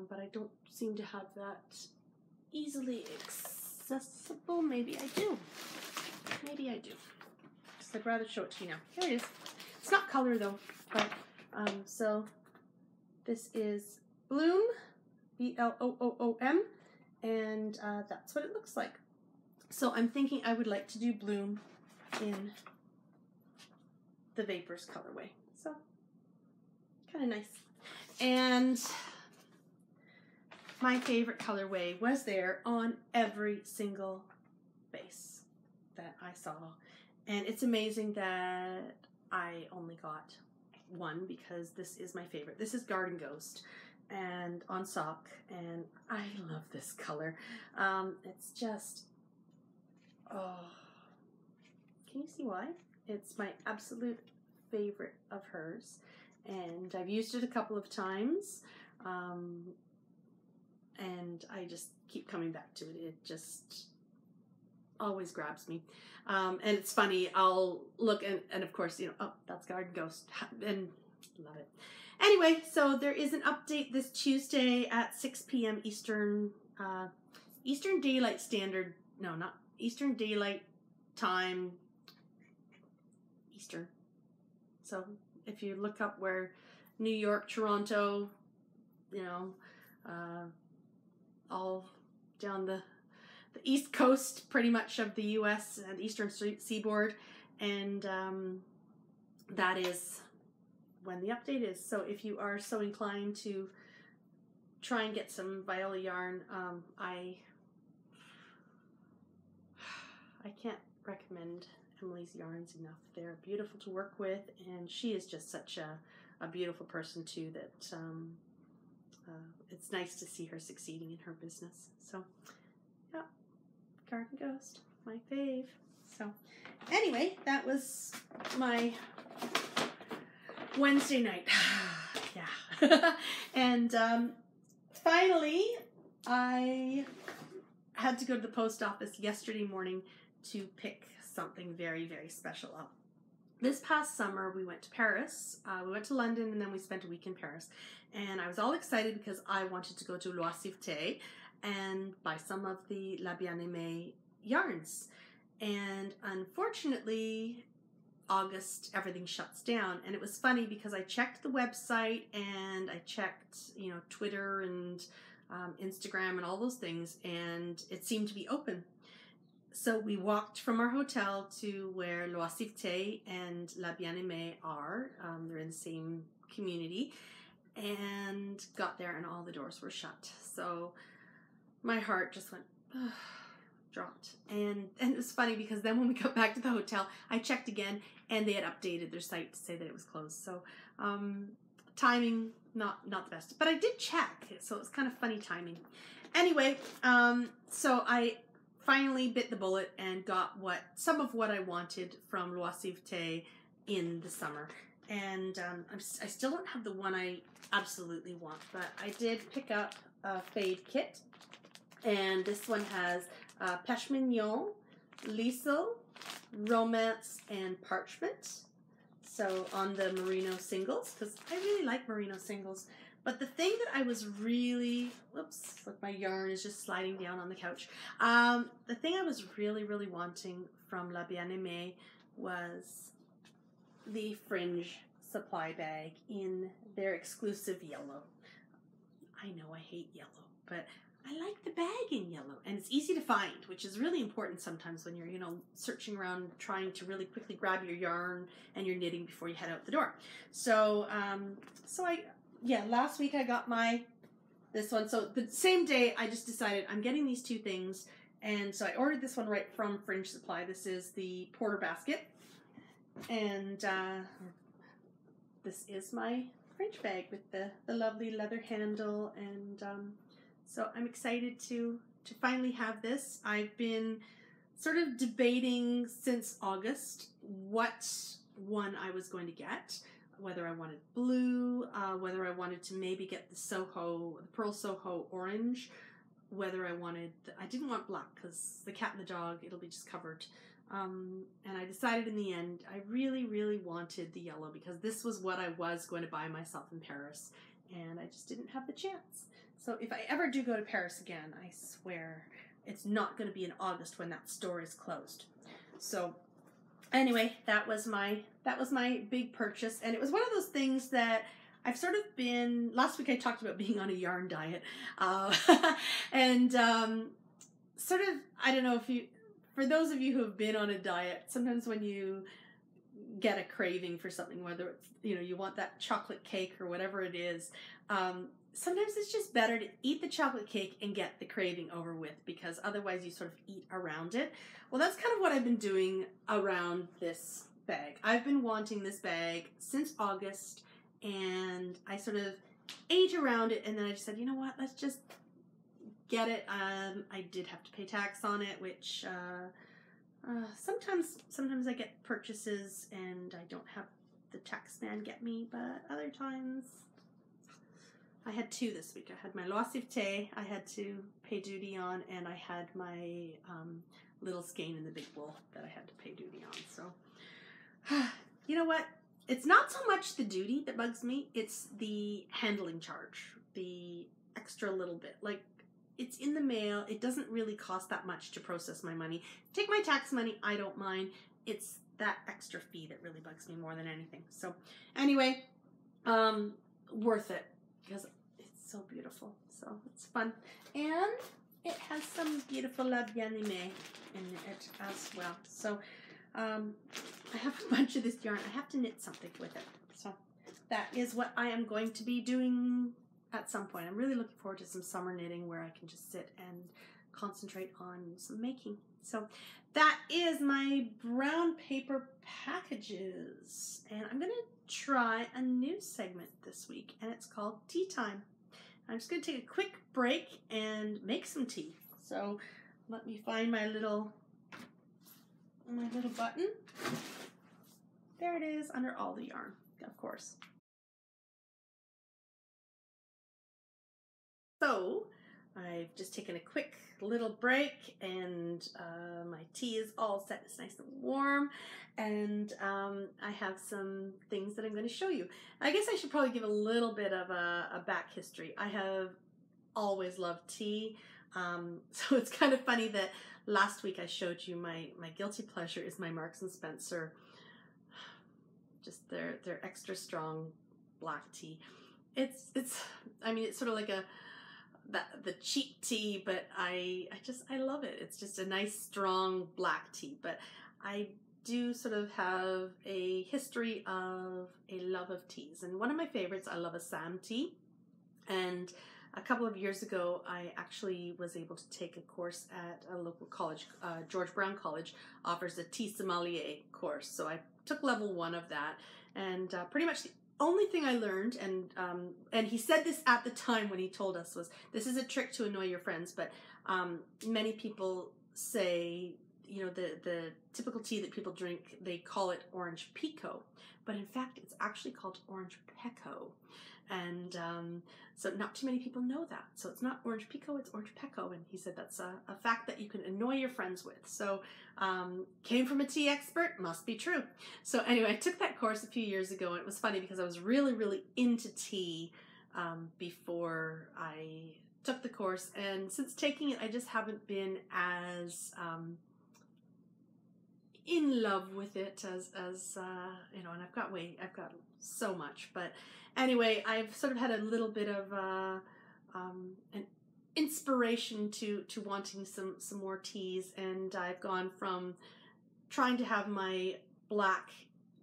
but I don't seem to have that easily accessible. Maybe I do. Maybe I do. So I'd rather show it to you now. Here it is. It's not color though, but so this is Bloom, B-L-O-O-O-M, and that's what it looks like. So I'm thinking I would like to do Bloom in the Vapors colorway. So kind of nice. And my favorite colorway was there on every single base that I saw. And it's amazing that I only got 1 because this is my favorite. This is Garden Ghost and On Sock, and I love this color. It's just, oh, can you see why? It's my absolute favorite of hers, and I've used it a couple of times, and I just keep coming back to it. It just always grabs me. And it's funny, I'll look and of course, you know, oh, that's Garden Ghost, and love it. Anyway, so there is an update this Tuesday at 6 p.m. Eastern Daylight Standard, no, not Eastern Daylight Time, Eastern. So if you look up where New York, Toronto, you know, all down the east coast, pretty much, of the U.S. and eastern seaboard, and that is when the update is. So if you are so inclined to try and get some Viola yarn, I can't recommend Emily's yarns enough. They're beautiful to work with, and she is just such a beautiful person too, that it's nice to see her succeeding in her business. So yeah, Garden Ghost, my fave. So anyway, that was my Wednesday night. Yeah. And finally, I had to go to the post office yesterday morning to pick something very, very special up. This past summer, we went to Paris. We went to London, and then we spent a week in Paris. And I was all excited because I wanted to go to Loisiveté and buy some of the La Bien-Aimée yarns. And unfortunately, August, everything shuts down. And it was funny because I checked the website and I checked, you know, Twitter and Instagram and all those things, and it seemed to be open. So we walked from our hotel to where Loisiveté and La Bien-Aimée are. They're in the same community, and got there and all the doors were shut. So my heart just went, dropped. And it was funny because then when we got back to the hotel, I checked again and they had updated their site to say that it was closed. So timing, not the best. But I did check, so it was kind of funny timing. Anyway, so I finally bit the bullet and got some of what I wanted from Loisiveté in the summer. And I still don't have the one I absolutely want, but I did pick up a fade kit. And this one has Pêche Mignon, Lisle, Romance, and Parchment. So on the Merino Singles, because I really like Merino Singles. But the thing that I was really, whoops, look, my yarn is just sliding down on the couch. The thing I was really, really wanting from La Bien-Aimée was the Fringe Supply bag in their exclusive yellow. I know I hate yellow, but I like the bag in yellow, and it's easy to find, which is really important sometimes when you're, you know, searching around trying to really quickly grab your yarn and your knitting before you head out the door. So, last week I got this one. So the same day I just decided I'm getting these two things, and so I ordered this one right from Fringe Supply. This is the Porter basket, and this is my Fringe bag with the lovely leather handle, and so I'm excited to finally have this. I've been sort of debating since August what one I was going to get, whether I wanted blue, whether I wanted to maybe get the Pearl Soho orange, whether I didn't want black because the cat and the dog, it'll be just covered. And I decided in the end, I really, really wanted the yellow because this was what I was going to buy myself in Paris, and I just didn't have the chance. So if I ever do go to Paris again, I swear it's not going to be in August when that store is closed. So anyway, that was my big purchase, and it was one of those things that I've sort of been, last week I talked about being on a yarn diet, and sort of, I don't know if for those of you who have been on a diet, sometimes when you get a craving for something, whether it's, you know, you want that chocolate cake or whatever it is, sometimes it's just better to eat the chocolate cake and get the craving over with, because otherwise you sort of eat around it. Well, that's kind of what I've been doing around this bag. I've been wanting this bag since August, and I sort of ate around it, and then I just said, you know what, let's just get it. I did have to pay tax on it, which sometimes I get purchases and I don't have the tax man get me, but other times I had two this week. I had my Loisiveté I had to pay duty on, and I had my little skein in the big wool that I had to pay duty on. So, you know what? It's not so much the duty that bugs me, it's the handling charge, the extra little bit. Like, it's in the mail, it doesn't really cost that much to process my money. Take my tax money, I don't mind. It's that extra fee that really bugs me more than anything. So, anyway, worth it, because it's so beautiful. So it's fun. And it has some beautiful La Bien-Aimée in it as well. So I have a bunch of this yarn. I have to knit something with it. So that is what I am going to be doing at some point. I'm really looking forward to some summer knitting where I can just sit and concentrate on some making. So that is my brown paper packages. And I'm going to try a new segment this week, and it's called Tea Time. I'm just going to take a quick break and make some tea. So let me find my little button. There it is, under all the yarn, of course. So I've just taken a quick little break, and my tea is all set. It's nice and warm, and I have some things that I'm going to show you. I guess I should probably give a little bit of a back history. I have always loved tea, so it's kind of funny that last week I showed you my guilty pleasure is my Marks and Spencer, just their extra strong black tea. It's I mean, it's sort of like the cheap tea, but I love it. It's just a nice strong black tea. But I do sort of have a history of a love of teas, and one of my favorites, I love Assam tea. And a couple of years ago, I actually was able to take a course at a local college. George Brown College offers a tea sommelier course, so I took level 1 of that, and pretty much the only thing I learned, and he said this at the time when he told us, was this is a trick to annoy your friends, but many people say, you know, the typical tea that people drink, they call it orange pekoe, but in fact it's actually called orange pekoe. And so not too many people know that. So it's not orange pekoe, it's orange pekoe. And he said that's a fact that you can annoy your friends with. So came from a tea expert, must be true. So anyway, I took that course a few years ago, and it was funny because I was really, really into tea before I took the course. And since taking it, I just haven't been as in love with it as you know, and I've got so much, but anyway, I've sort of had a little bit of an inspiration to wanting some more teas, and I've gone from trying to have my black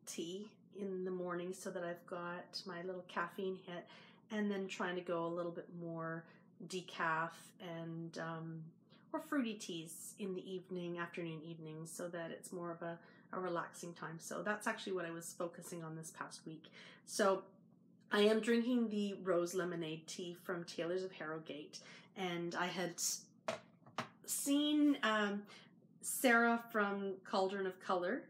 tea in the morning so that I've got my little caffeine hit, and then trying to go a little bit more decaf and or fruity teas in the evening, afternoon, evening, so that it's more of a relaxing time. So that's actually what I was focusing on this past week. So I am drinking the rose lemonade tea from Taylor's of Harrogate, and I had seen Sarah from Cauldron of Color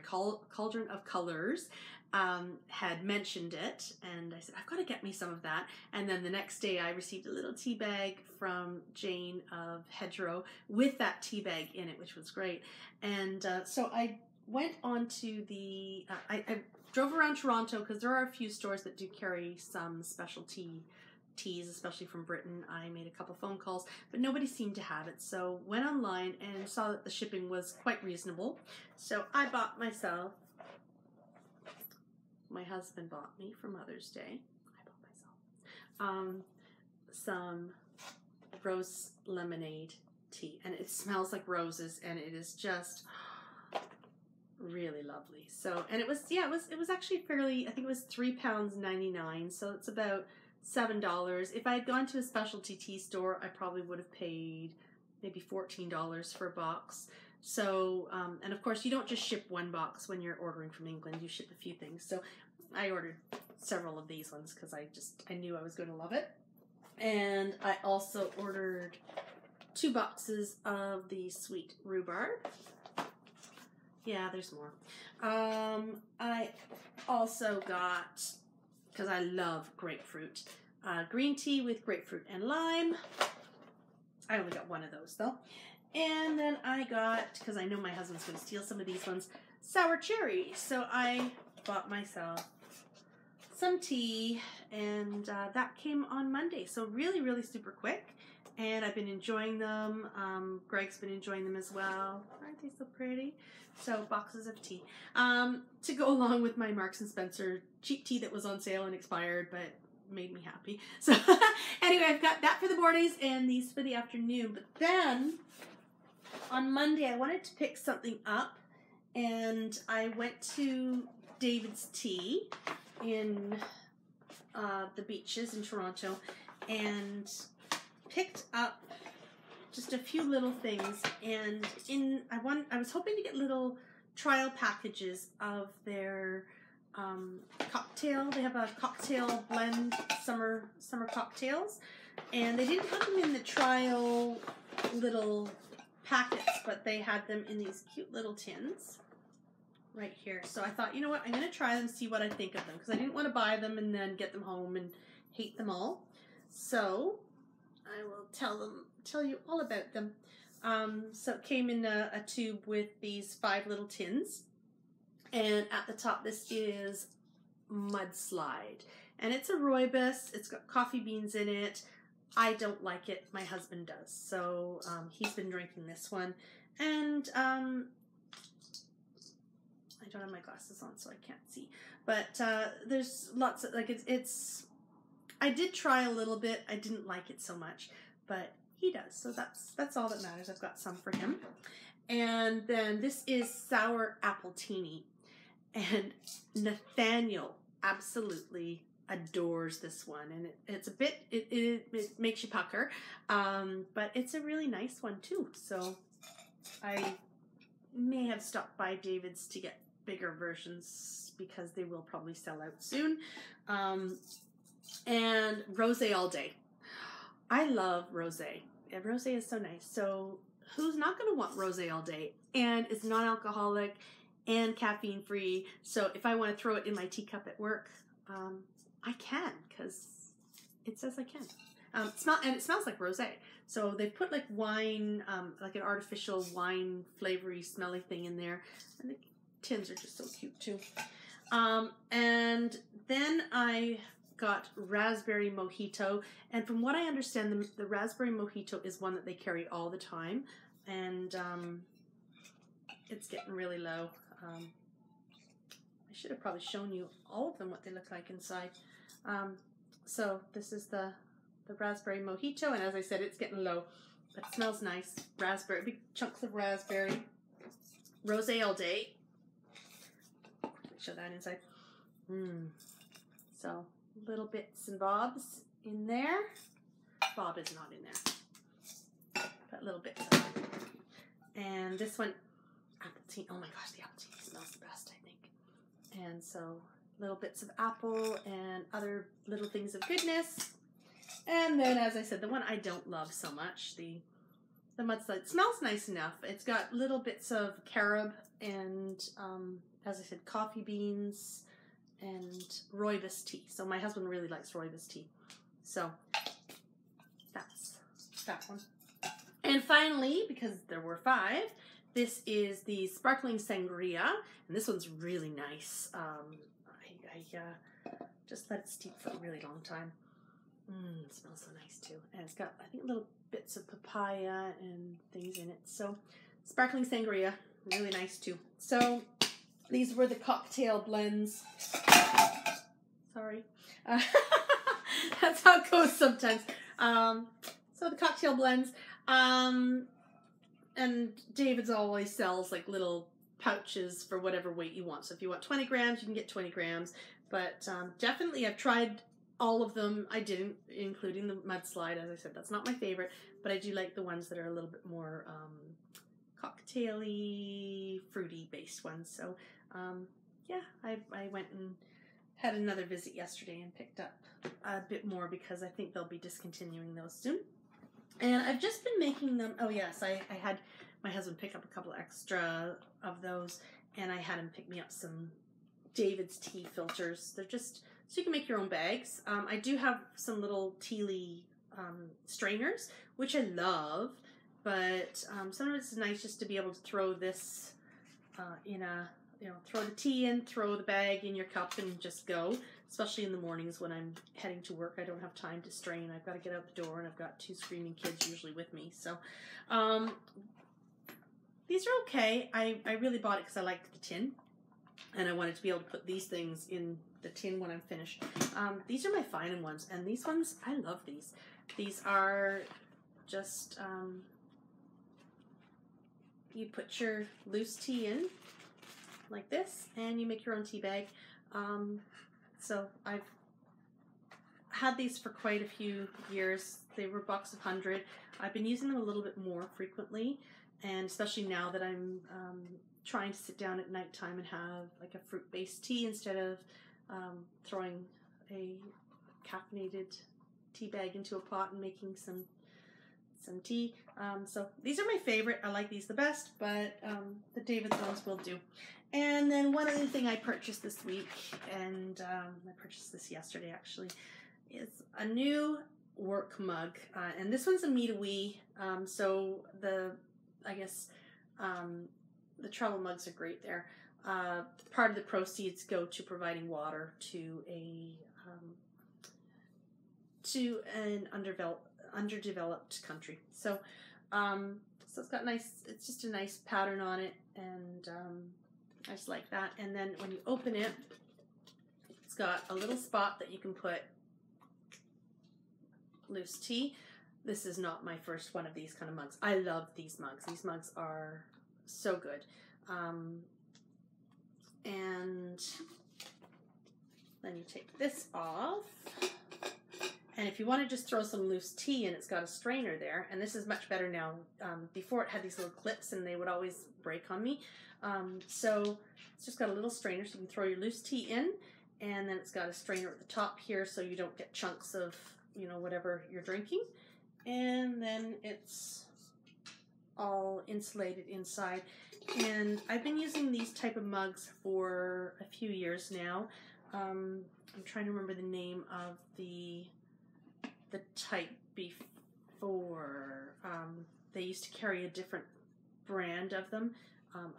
Cauldron of Colors had mentioned it, and I said, I've got to get me some of that. And then the next day I received a little tea bag from Jane of Hedgerow with that tea bag in it, which was great. And so I went on to the, I drove around Toronto because there are a few stores that do carry some specialty teas, especially from Britain. I made a couple phone calls, but nobody seemed to have it. So went online and saw that the shipping was quite reasonable. So I bought myself, my husband bought me for Mother's Day, I bought myself some rose lemonade tea, and it smells like roses, and it is just really lovely. So, and it was, yeah, it was actually fairly, I think it was £3.99, so it's about $7. If I had gone to a specialty tea store, I probably would have paid maybe $14 for a box. So, and of course you don't just ship one box when you're ordering from England, you ship a few things. So I ordered several of these ones because I knew I was going to love it. And I also ordered 2 boxes of the sweet rhubarb. Yeah, there's more. I also got, because I love grapefruit, green tea with grapefruit and lime. I only got one of those though. And then I got, because I know my husband's going to steal some of these ones, sour cherry. So I bought myself some tea, and that came on Monday. So really, really super quick. And I've been enjoying them. Greg's been enjoying them as well. Aren't they so pretty? So boxes of tea. To go along with my Marks and Spencer cheap tea that was on sale and expired, but made me happy. So anyway, I've got that for the mornings and these for the afternoon. But then on Monday, I wanted to pick something up, and I went to David's Tea in the beaches in Toronto and picked up just a few little things. And I was hoping to get little trial packages of their cocktail. They have a cocktail blend, summer cocktails, and they didn't have them in the trial little packets, but they had them in these cute little tins right here. So I thought, you know what, I'm going to try them, see what I think of them, because I didn't want to buy them and then get them home and hate them all. So I will tell you all about them. So it came in a tube with these 5 little tins, and at the top this is Mudslide, and it's a rooibos. It's got coffee beans in it. I don't like it. My husband does, so he's been drinking this one, and I don't have my glasses on, so I can't see. But there's lots of, like, it's. I did try a little bit. I didn't like it so much, but he does, so that's all that matters. I've got some for him. And then this is Sour Appletini, and Nathaniel absolutely adores this one, and it's a bit, it makes you pucker, but it's a really nice one too. So I may have stopped by David's to get bigger versions because they will probably sell out soon. And rosé all day. I love rosé. Yeah, rosé is so nice. So who's not going to want rosé all day? And it's non-alcoholic and caffeine free. So if I want to throw it in my teacup at work, I can, because it says I can. It smells like rosé. So they put like wine, like an artificial wine flavory smelly thing in there, and the tins are just so cute too. And then I got raspberry mojito, and from what I understand, the raspberry mojito is one that they carry all the time, and it's getting really low. I should have probably shown you all of them, what they look like inside. So this is the raspberry mojito, and as I said, it's getting low, but it smells nice. Raspberry, big chunks of raspberry. Rosé all day. Show that inside. So little bits and bobs in there. Bob is not in there, but little bits. And this one, appletini. Oh my gosh, the appletini smells the best, I think. And so little bits of apple and other little things of goodness. And then, as I said, the one I don't love so much, the Mudslide, smells nice enough. It's got little bits of carob and, as I said, coffee beans and rooibos tea. So my husband really likes rooibos tea. So that's that one. And finally, because there were 5, this is the sparkling sangria, and this one's really nice. I just let it steep for a really long time. It smells so nice too. And it's got, I think, little bits of papaya and things in it. So sparkling sangria, really nice too. So these were the cocktail blends. Sorry. That's how it goes sometimes. So the cocktail blends. And David's always sells like little pouches for whatever weight you want. So if you want 20 grams, you can get 20 grams. But definitely, I've tried all of them. I didn't, including the Mudslide. As I said, that's not my favorite, but I do like the ones that are a little bit more cocktaily, fruity based ones. So yeah, I went and had another visit yesterday and picked up a bit more because I think they'll be discontinuing those soon. And I've just been making them. Oh yes, I had my husband pick up a couple extra of those, and I had him pick me up some David's tea filters. They're just so you can make your own bags. I do have some little Tealy strainers, which I love, but sometimes it's nice just to be able to throw this in a, throw the tea in, throw the bag in your cup, and just go. Especially in the mornings when I'm heading to work, I don't have time to strain. I've got to get out the door, and I've got 2 screaming kids usually with me. So these are okay. I really bought it because I liked the tin. And I wanted to be able to put these things in the tin when I'm finished. These are my fine ones, and these ones, I love these. These are just, you put your loose tea in like this, and you make your own tea bag. So I've had these for quite a few years. They were bucks of 100. I've been using them a little bit more frequently, and especially now that I'm trying to sit down at nighttime and have like a fruit-based tea instead of throwing a caffeinated tea bag into a pot and making some tea. So these are my favorite. I like these the best, but the David's ones will do. And then one other thing I purchased this week, and I purchased this yesterday actually, is a new work mug. And this one's a me to we. So I guess the travel mugs are great there. Part of the proceeds go to providing water to an underdeveloped country. So so it's got it's just a nice pattern on it, and I just like that. And then when you open it, it's got a little spot that you can put loose tea. This is not my first one of these kind of mugs. I love these mugs. These mugs are so good. And then you take this off. And if you want to just throw some loose tea in, it's got a strainer there. And this is much better now. Before it had these little clips and they would always break on me. So it's just got a little strainer so you can throw your loose tea in. And then it's got a strainer at the top here so you don't get chunks of, you know, whatever you're drinking. And then it's all insulated inside. And I've been using these type of mugs for a few years now. I'm trying to remember the name of the type before. They used to carry a different brand of them.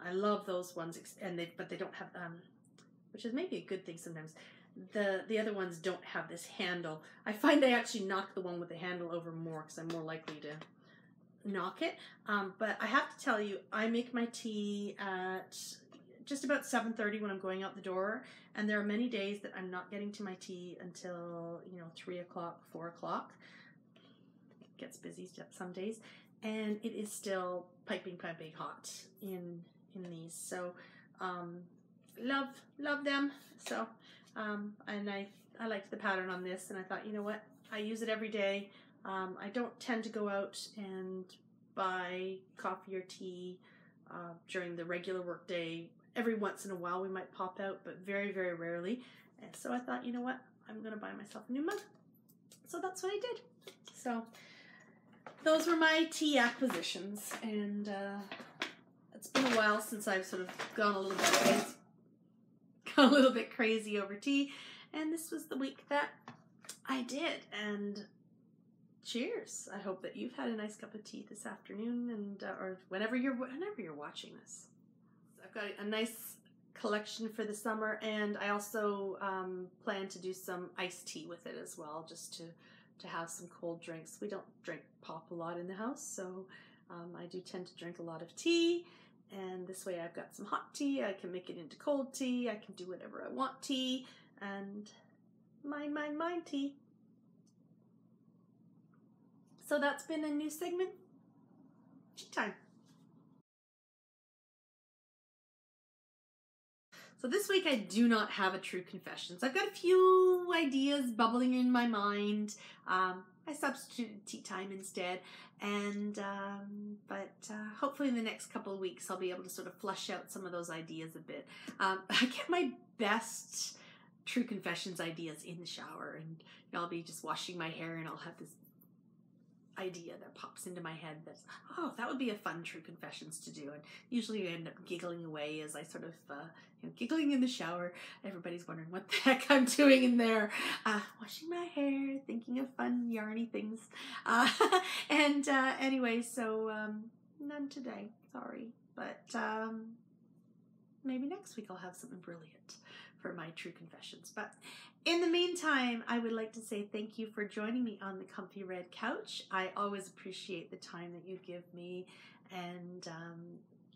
I love those ones, but they don't have, which is maybe a good thing sometimes. The other ones don't have this handle. I find I actually knock the one with the handle over more because I'm more likely to knock it. But I have to tell you, I make my tea at just about 7:30 when I'm going out the door, and there are many days that I'm not getting to my tea until 3 o'clock, 4 o'clock. It gets busy some days, and it is still piping hot in these. So love them. So and I liked the pattern on this, and I thought, you know what, I use it every day. I don't tend to go out and buy coffee or tea during the regular work day. Every once in a while we might pop out, but very, very rarely. And so I thought, you know what, I'm going to buy myself a new mug. So that's what I did. So those were my tea acquisitions, and it's been a while since I've sort of gone a little bit crazy over tea, and this was the week that I did. And cheers. I hope that you've had a nice cup of tea this afternoon, and or whenever you're watching this. I've got a nice collection for the summer, and I also plan to do some iced tea with it as well, just to have some cold drinks. We don't drink pop a lot in the house, so I do tend to drink a lot of tea, and this way I've got some hot tea. I can make it into cold tea. I can do whatever I want tea, and mine tea. So that's been a new segment. Tea time. So this week I do not have a true confessions. I've got a few ideas bubbling in my mind. I substituted tea time instead, and but hopefully in the next couple of weeks I'll be able to sort of flesh out some of those ideas a bit. I get my best true confessions ideas in the shower, and I'll be just washing my hair and I'll have this idea that pops into my head that's, oh, that would be a fun true confessions to do. And usually I end up giggling away as I sort of giggling in the shower. Everybody's wondering what the heck I'm doing in there, washing my hair, thinking of fun yarny things, and anyway, so none today, sorry, but maybe next week I'll have something brilliant for my true confessions. But in the meantime, I would like to say thank you for joining me on the Comfy Red Couch. I always appreciate the time that you give me, and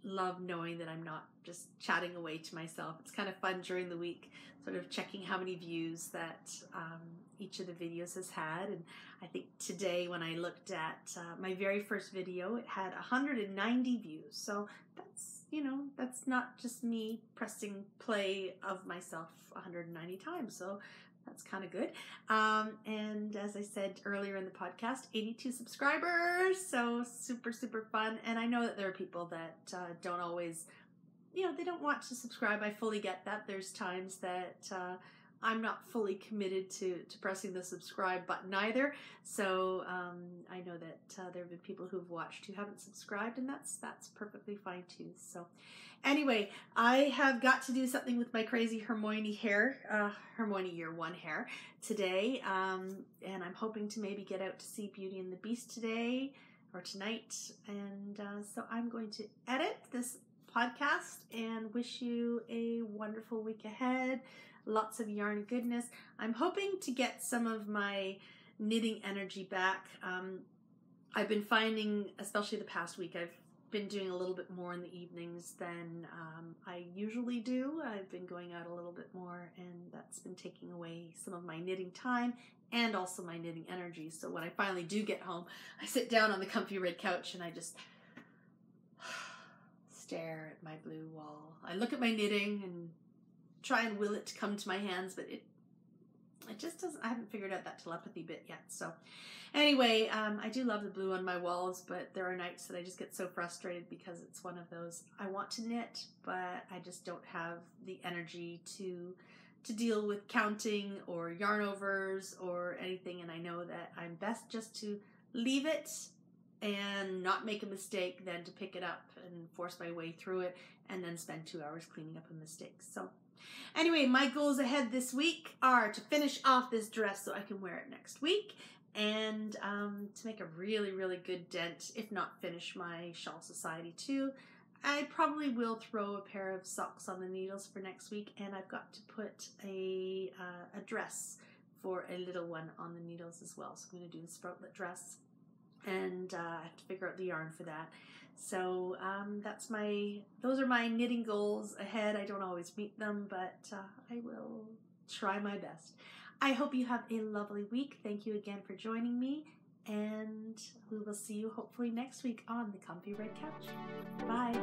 love knowing that I'm not just chatting away to myself. It's kind of fun during the week, sort of checking how many views that each of the videos has had. And I think today when I looked at my very first video, it had 190 views. So that's, you know, that's not just me pressing play of myself 190 times. So that's kind of good. And as I said earlier in the podcast, 82 subscribers. So super, super fun. And I know that there are people that don't always, you know, they don't want to subscribe. I fully get that. There's times that I'm not fully committed to pressing the subscribe button either. So I know that there have been people who've watched who haven't subscribed, and that's perfectly fine too. So anyway, I have got to do something with my crazy Hermione hair, Hermione Year 1 hair today, and I'm hoping to maybe get out to see Beauty and the Beast today or tonight. And so I'm going to edit this podcast and wish you a wonderful week ahead. Lots of yarn goodness. I'm hoping to get some of my knitting energy back. I've been finding, especially the past week, I've been doing a little bit more in the evenings than I usually do. I've been going out a little bit more, and that's been taking away some of my knitting time and also my knitting energy. So when I finally do get home, I sit down on the comfy red couch and I just stare at my blue wall. I look at my knitting and try and will it to come to my hands, but it just doesn't. I haven't figured out that telepathy bit yet. So anyway, I do love the blue on my walls, but there are nights that I just get so frustrated because it's one of those, I want to knit, but I just don't have the energy to deal with counting or yarn overs or anything. And I know that I'm best just to leave it and not make a mistake than to pick it up and force my way through it and then spend 2 hours cleaning up a mistake. So anyway, my goals ahead this week are to finish off this dress so I can wear it next week, and to make a really, really good dent, if not finish my Shawl Society too. I probably will throw a pair of socks on the needles for next week, and I've got to put a dress for a little one on the needles as well. So I'm going to do the sproutlet dress, and I have to figure out the yarn for that. So those are my knitting goals ahead. I don't always meet them, but I will try my best. I hope you have a lovely week. Thank you again for joining me, and we will see you hopefully next week on the Comfy Red Couch. Bye.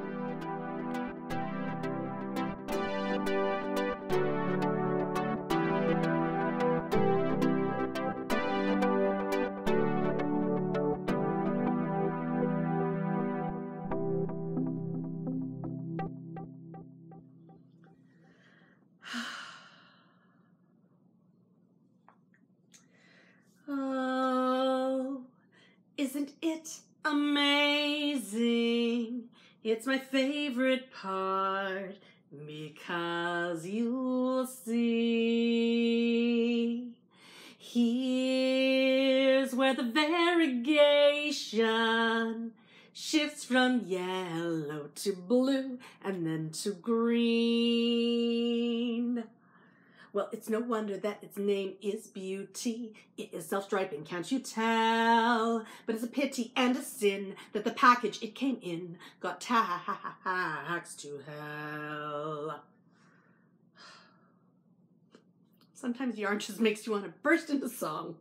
Oh, isn't it amazing? It's my favorite part, because you'll see. Here's where the variegation shifts from yellow to blue and then to green. Well, it's no wonder that its name is Beauty. It is self-striping, can't you tell? But it's a pity and a sin that the package it came in got taxed to hell. Sometimes yarn just makes you want to burst into song.